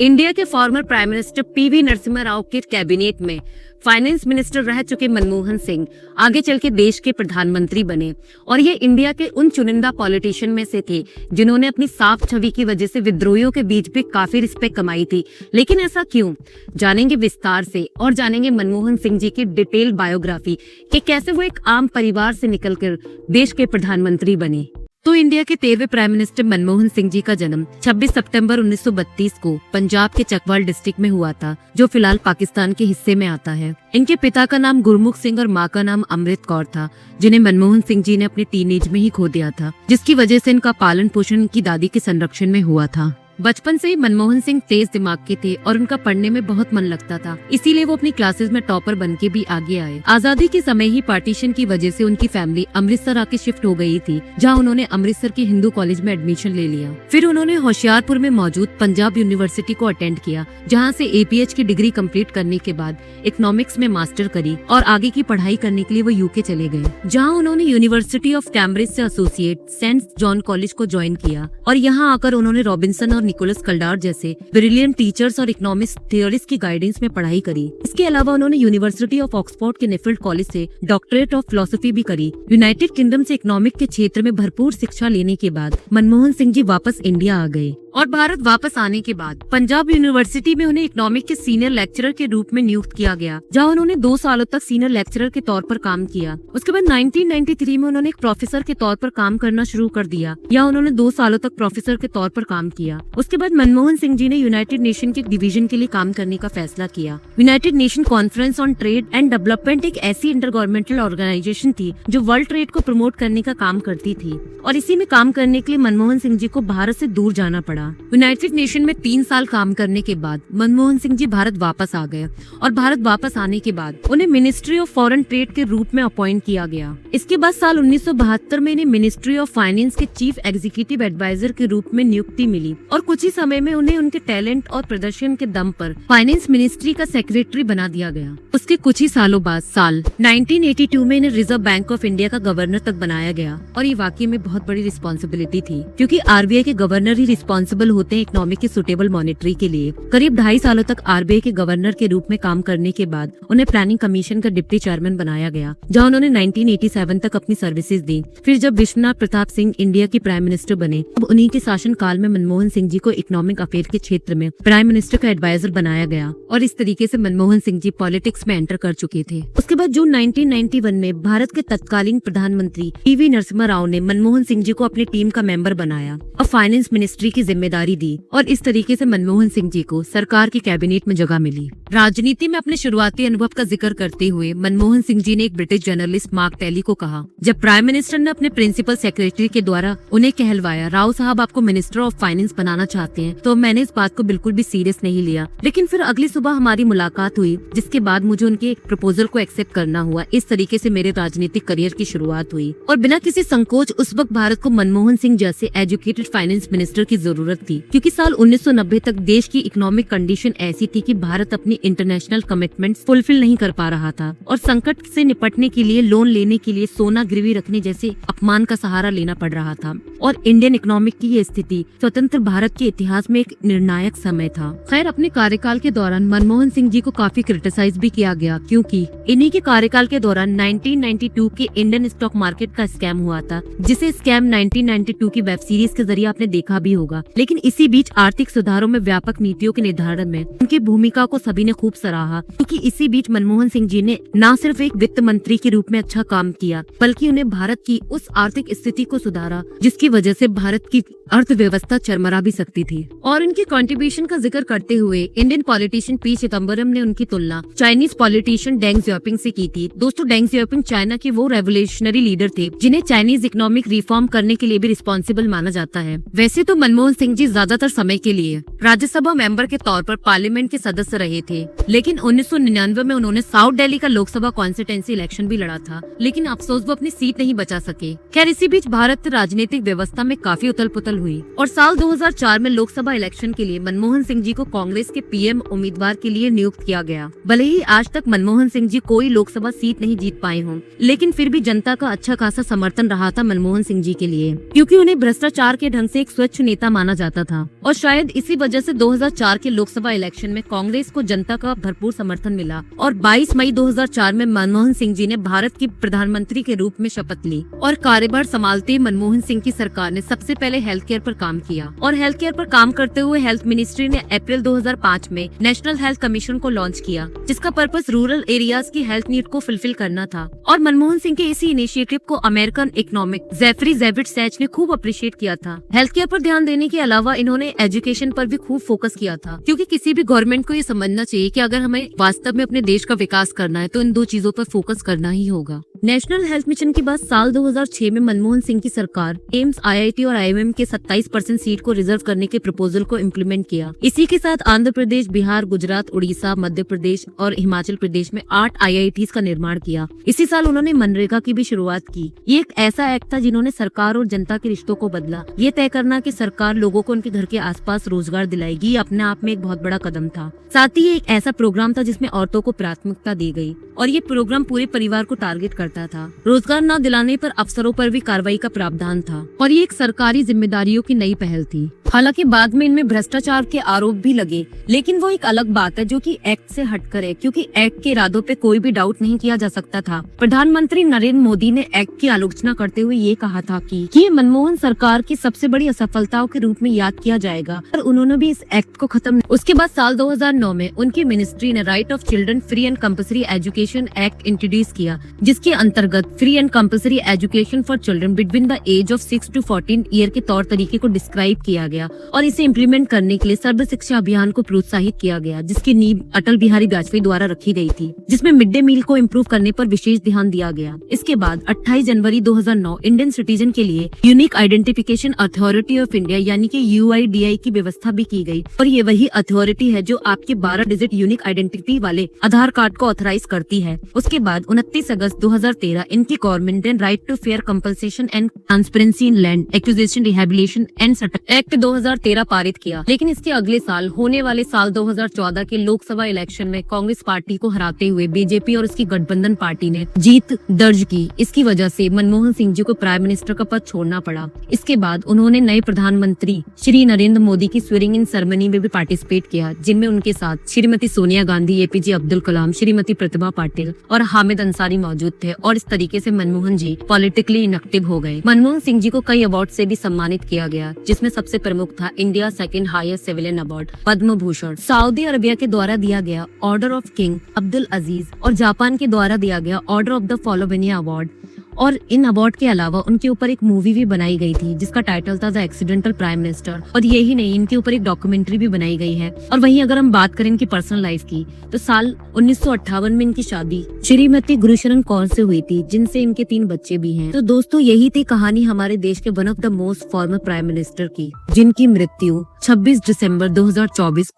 India के former prime minister PV Narasimha Rao के cabinet में फाइनेंस मिनिस्टर रह चुके मनमोहन सिंह आगे चल के देश के प्रधानमंत्री बने और ये इंडिया के उन चुनिंदा पॉलिटिशियन में से थे जिन्होंने अपनी साफ छवि की वजह से विद्रोहियों के बीच भी काफी रिस्पेक्ट कमाई थी। लेकिन ऐसा क्यों, जानेंगे विस्तार से और जानेंगे मनमोहन सिंह जी की डिटेल बायोग्राफी कि कैसे वो एक आम परिवार से निकलकर देश के प्रधानमंत्री बने। तो इंडिया के 13वें प्राइम मिनिस्टर मनमोहन सिंह जी का जन्म 26 सितंबर 1932 को पंजाब के चकवाल डिस्ट्रिक्ट में हुआ था, जो फिलहाल पाकिस्तान के हिस्से में आता है। इनके पिता का नाम गुरमुख सिंह और मां का नाम अमृत कौर था, जिन्हें मनमोहन सिंह जी ने अपने टीनेज में ही खो दिया था, जिसकी वजह से इनका पालन पोषण इनकी दादी के संरक्षण में हुआ था। बचपन से ही मनमोहन सिंह तेज दिमाग के थे और उनका पढ़ने में बहुत मन लगता था, इसीलिए वो अपनी क्लासेस में टॉपर बनके भी आगे आए। आजादी के समय ही पार्टीशन की वजह से उनकी फैमिली अमृतसर आके शिफ्ट हो गई थी, जहां उन्होंने अमृतसर के हिंदू कॉलेज में एडमिशन ले लिया। फिर उन्होंने होशियारपुर में मौजूद पंजाब यूनिवर्सिटी को अटेंड किया, जहाँ से APH की डिग्री कम्प्लीट करने के बाद इकोनॉमिक्स में मास्टर करी और आगे की पढ़ाई करने के लिए वो UK चले गए, जहाँ उन्होंने यूनिवर्सिटी ऑफ कैम्ब्रिज से एसोसिएट सेंट जॉन कॉलेज को ज्वाइन किया और यहाँ आकर उन्होंने रॉबिन्सन और निकोलस कल्डार जैसे ब्रिलियंट टीचर्स और इकोनॉमिक्स थियोरिस्ट की गाइडेंस में पढ़ाई करी। इसके अलावा उन्होंने यूनिवर्सिटी ऑफ ऑक्सफोर्ड के नेफील्ड कॉलेज से डॉक्टरेट ऑफ फिलोसफी भी करी। यूनाइटेड किंगडम से इकोनॉमिक के क्षेत्र में भरपूर शिक्षा लेने के बाद मनमोहन सिंह जी वापस इंडिया आ गए और भारत वापस आने के बाद पंजाब यूनिवर्सिटी में उन्हें इकोनॉमिक के सीनियर लेक्चरर के रूप में नियुक्त किया गया, जहां उन्होंने 2 सालों तक सीनियर लेक्चरर के तौर पर काम किया। उसके बाद 1993 में उन्होंने एक प्रोफेसर के तौर पर काम करना शुरू कर दिया, या उन्होंने 2 सालों तक प्रोफेसर के तौर पर काम किया। उसके बाद मनमोहन सिंह जी ने यूनाइटेड नेशन के डिवीजन के लिए काम करने का फैसला किया। United nation conference on trade and development एक ऐसी इंटरगवर्नमेंटल ऑर्गेनाइजेशन थी जो वर्ल्ड ट्रेड को प्रमोट करने का काम करती थी, और इसी में काम करने के लिए मनमोहन सिंह जी को भारत से दूर जाना पड़ा। यूनाइटेड नेशन में 3 साल काम करने के बाद मनमोहन सिंह जी भारत वापस आ गए और भारत वापस आने के बाद उन्हें मिनिस्ट्री ऑफ फॉरेन ट्रेड के रूप में अपॉइंट किया गया। इसके बाद साल 1972 में इन्हें मिनिस्ट्री ऑफ फाइनेंस के चीफ एग्जीक्यूटिव एडवाइजर के रूप में नियुक्ति मिली और कुछ ही समय में उन्हें उनके टैलेंट और प्रदर्शन के दम पर फाइनेंस मिनिस्ट्री का सेक्रेटरी बना दिया गया। उसके कुछ ही सालों बाद साल 1982 में इन्हें रिजर्व बैंक ऑफ इंडिया का गवर्नर तक बनाया गया, और ये वाकई में बहुत बड़ी रिस्पॉन्सिबिलिटी थी, क्योंकि RBI के गवर्नर ही रिस्पॉन्सिबल होते हैं इकोनॉमिक की सुटेबल मॉनिटरी के लिए। करीब 2.5 सालों तक RBI के गवर्नर के रूप में काम करने के बाद उन्हें प्लानिंग कमीशन का डिप्टी चेयरमैन बनाया गया, जहां उन्होंने 1987 तक अपनी सर्विसेज दी। फिर जब विश्वनाथ प्रताप सिंह इंडिया के प्राइम मिनिस्टर बने, अब उन्हीं के शासन काल में मनमोहन सिंह जी को इकोनॉमिक अफेयर के क्षेत्र में प्राइम मिनिस्टर का एडवाइजर बनाया गया, और इस तरीके से मनमोहन सिंह जी पॉलिटिक्स में एंटर कर चुके थे। उसके बाद जून 1991 में भारत के तत्कालीन प्रधानमंत्री पीवी नरसिम्हा राव ने मनमोहन सिंह जी को अपनी टीम का मेंबर बनाया और फाइनेंस मिनिस्ट्री की जिम्मेदारी दी, और इस तरीके से मनमोहन सिंह जी को सरकार की कैबिनेट में जगह मिली। राजनीति में अपने शुरुआती अनुभव का जिक्र करते हुए मनमोहन सिंह जी ने एक ब्रिटिश जर्नलिस्ट मार्क टेली को कहा, जब प्राइम मिनिस्टर ने अपने प्रिंसिपल सेक्रेटरी के द्वारा उन्हें कहलवाया, राव साहब आपको मिनिस्टर ऑफ फाइनेंस बनाना चाहते हैं, तो मैंने इस बात को बिल्कुल भी सीरियस नहीं लिया। लेकिन फिर अगली सुबह हमारी मुलाकात हुई, जिसके बाद मुझे उनके एक प्रपोजल को एक्सेप्ट करना हुआ। इस तरीके से मेरे राजनीतिक करियर की शुरुआत हुई, और बिना किसी संकोच उस वक्त भारत को मनमोहन सिंह जैसे एजुकेटेड फाइनेंस मिनिस्टर की जरूरत थी, क्योंकि साल 1990 तक देश की इकोनॉमिक कंडीशन ऐसी थी कि भारत अपनी इंटरनेशनल कमिटमेंट्स फुलफिल नहीं कर पा रहा था, और संकट से निपटने के लिए लोन लेने के लिए सोना गिरवी रखने जैसे अपमान का सहारा लेना पड़ रहा था। और इंडियन इकोनॉमिक की ये स्थिति स्वतंत्र भारत के इतिहास में एक निर्णायक समय था। खैर, अपने कार्यकाल के दौरान मनमोहन सिंह जी को काफी क्रिटिसाइज भी किया गया, क्योंकि इन्हीं के कार्यकाल के दौरान 1992 के इंडियन स्टॉक मार्केट का स्कैम हुआ था, जिसे स्कैम 1992 की वेब सीरीज के जरिए आपने देखा भी होगा। लेकिन इसी बीच आर्थिक सुधारों में व्यापक नीतियों के निर्धारण में उनकी भूमिका को सभी ने खूब सराहा, क्योंकि इसी बीच मनमोहन सिंह जी ने न सिर्फ एक वित्त मंत्री के रूप में अच्छा काम किया, बल्कि उन्हें भारत की उस आर्थिक स्थिति को सुधारा जिसकी वजह से भारत की अर्थव्यवस्था चरमरा भी सकती थी। और इनके कंट्रीब्यूशन का जिक्र करते हुए इंडियन पॉलिटिशियन पी चिदम्बरम ने उनकी तुलना चाइनीज पॉलिटिशियन डेंग ज़ियाओपिंग से की थी। दोस्तों, डेंग ज़ियाओपिंग चाइना के वो रेवोल्यूशनरी लीडर थे जिन्हें चाइनीज इकोनॉमिक रिफॉर्म करने के लिए भी रिस्पॉन्सिबल माना जाता है। वैसे तो मनमोहन सिंह जी ज्यादातर समय के लिए राज्यसभा मेंबर के तौर पर पार्लियामेंट के सदस्य रहे थे, लेकिन 1999 में उन्होंने साउथ दिल्ली का लोकसभा कॉन्स्टिट्यूंसी इलेक्शन भी लड़ा था, लेकिन अफसोस वो अपनी सीट नहीं बचा सके। खैर, इसी बीच भारत राजनीतिक व्यवस्था में काफी उथल पुथल हुई और साल 2004 में लोकसभा इलेक्शन के लिए मनमोहन सिंह जी को कांग्रेस के PM उम्मीदवार के लिए नियुक्त किया गया। भले ही आज तक मनमोहन सिंह जी कोई लोकसभा सीट नहीं जीत पाए हों, लेकिन फिर भी जनता का अच्छा खासा समर्थन रहा था मनमोहन सिंह जी के लिए, क्योंकि उन्हें भ्रष्टाचार के ढंग से एक स्वच्छ नेता माना माना जाता था और शायद इसी वजह से 2004 के लोकसभा इलेक्शन में कांग्रेस को जनता का भरपूर समर्थन मिला और 22 मई 2004 में मनमोहन सिंह जी ने भारत की प्रधानमंत्री के रूप में शपथ ली और कार्यभार संभालते मनमोहन सिंह की सरकार ने सबसे पहले हेल्थ केयर पर काम किया और हेल्थ केयर पर काम करते हुए हेल्थ मिनिस्ट्री ने अप्रैल 2005 में नेशनल हेल्थ कमीशन को लॉन्च किया, जिसका पर्पस रूरल एरियाज की हेल्थ नीड को फुलफिल करना था। और मनमोहन सिंह के इसी इनिशिएटिव को अमेरिकन इकोनॉमिक जेफरी जेविट सैच ने खूब अप्रिशिएट किया था। हेल्थ केयर पर ध्यान देने के अलावा इन्होंने एजुकेशन पर भी खूब फोकस किया था, क्योंकि किसी भी गवर्नमेंट को ये समझना चाहिए कि अगर हमें वास्तव में अपने देश का विकास करना है तो इन दो चीजों पर फोकस करना ही होगा। नेशनल हेल्थ मिशन के बाद साल 2006 में मनमोहन सिंह की सरकार एम्स, आईआईटी और आईएमएम के 27% सीट को रिजर्व करने के प्रपोजल को इम्प्लीमेंट किया। इसी के साथ आंध्र प्रदेश, बिहार, गुजरात, उड़ीसा, मध्य प्रदेश और हिमाचल प्रदेश में 8 आईआईटीज का निर्माण किया। इसी साल उन्होंने मनरेगा की भी शुरुआत की। ये एक ऐसा एक्ट था जिन्होंने सरकार और जनता के रिश्तों को बदला। ये तय करना कि सरकार लोगों को उनके घर के आसपास रोजगार दिलाएगी, ये अपने आप में एक बहुत बड़ा कदम था। साथ ही एक ऐसा प्रोग्राम था जिसमें औरतों को प्राथमिकता दी गई और ये प्रोग्राम पूरे परिवार को टारगेट करता था। रोजगार न दिलाने पर अफसरों पर भी कार्रवाई का प्रावधान था और ये एक सरकारी जिम्मेदारियों की नई पहल थी। हालांकि बाद में इनमें भ्रष्टाचार के आरोप भी लगे, लेकिन वो एक अलग बात है जो कि एक्ट से हटकर है, क्योंकि एक्ट के इरादों पे कोई भी डाउट नहीं किया जा सकता था। प्रधानमंत्री नरेंद्र मोदी ने एक्ट की आलोचना करते हुए ये कहा था कि ये मनमोहन सरकार की सबसे बड़ी असफलताओं के रूप में याद किया जाएगा और उन्होंने भी इस एक्ट को खत्म। उसके बाद साल 2009 में उनकी मिनिस्ट्री ने right of children free and compulsory education act introduce किया, जिसके अंतर्गत free and compulsory education for children between the age of 6 to 14 year के तौर तरीके को डिस्क्राइब किया गया और इसे इम्प्लीमेंट करने के लिए सर्व शिक्षा अभियान को प्रोत्साहित किया गया, जिसकी नींव अटल बिहारी वाजपेयी द्वारा रखी गई थी, जिसमें मिड डे मील को इम्प्रूव करने पर विशेष ध्यान दिया गया। इसके बाद 28 जनवरी 2009 इंडियन सिटीजन के लिए unique identification authority of India यानी कि UIDAI की व्यवस्था भी की गई और ये वही अथॉरिटी है जो आपके 12 डिजिट यूनिक आइडेंटिटी वाले आधार कार्ड को ऑथराइज करती है। उसके बाद 29 अगस्त 2013 इनकी गवर्नमेंट ने right to fair compensation and transparency in land acquisition rehabilitation and act 2013 पारित किया। लेकिन इसके अगले साल होने वाले साल 2014 के लोकसभा इलेक्शन में कांग्रेस पार्टी को हराते हुए बीजेपी और उसकी गठबंधन पार्टी ने जीत दर्ज की। इसकी वजह से मनमोहन सिंह जी को प्राइम मिनिस्टर का पद छोड़ना पड़ा। इसके बाद उन्होंने नए प्रधानमंत्री श्री नरेंद्र मोदी की स्वेरिंग इन सेरेमनी में भी पार्टिसिपेट किया, जिनमें उनके साथ श्रीमती सोनिया गांधी, APJ अब्दुल कलाम, श्रीमती प्रतिभा पाटिल और हामिद अंसारी मौजूद थे और इस तरीके से मनमोहन जी पॉलिटिकली इनएक्टिव हो गए। मनमोहन सिंह जी को कई अवार्ड से भी सम्मानित किया गया, जिसमें सबसे प्रमुख था India second highest civilian award Padma Bhushan, Saudi Arabia के द्वारा दिया गया order of king Abdul Aziz और जापान के द्वारा दिया गया order of the Paulownia award. और इन अवार्ड के अलावा उनके ऊपर एक मूवी भी बनाई गई थी जिसका टाइटल था द एक्सीडेंटल प्राइम मिनिस्टर। और यही नहीं, इनके ऊपर एक डॉक्यूमेंट्री भी बनाई गई है। और वहीं अगर हम बात करें इनकी पर्सनल लाइफ की, तो साल 1958 में इनकी शादी श्रीमती गुरुशरण कौर से हुई थी, जिनसे इनके 3 बच्चे भी हैं। तो दोस्तों, यही थी कहानी हमारे देश के one of the most former prime minister की, जिनकी मृत्यु 26 दिसंबर 2024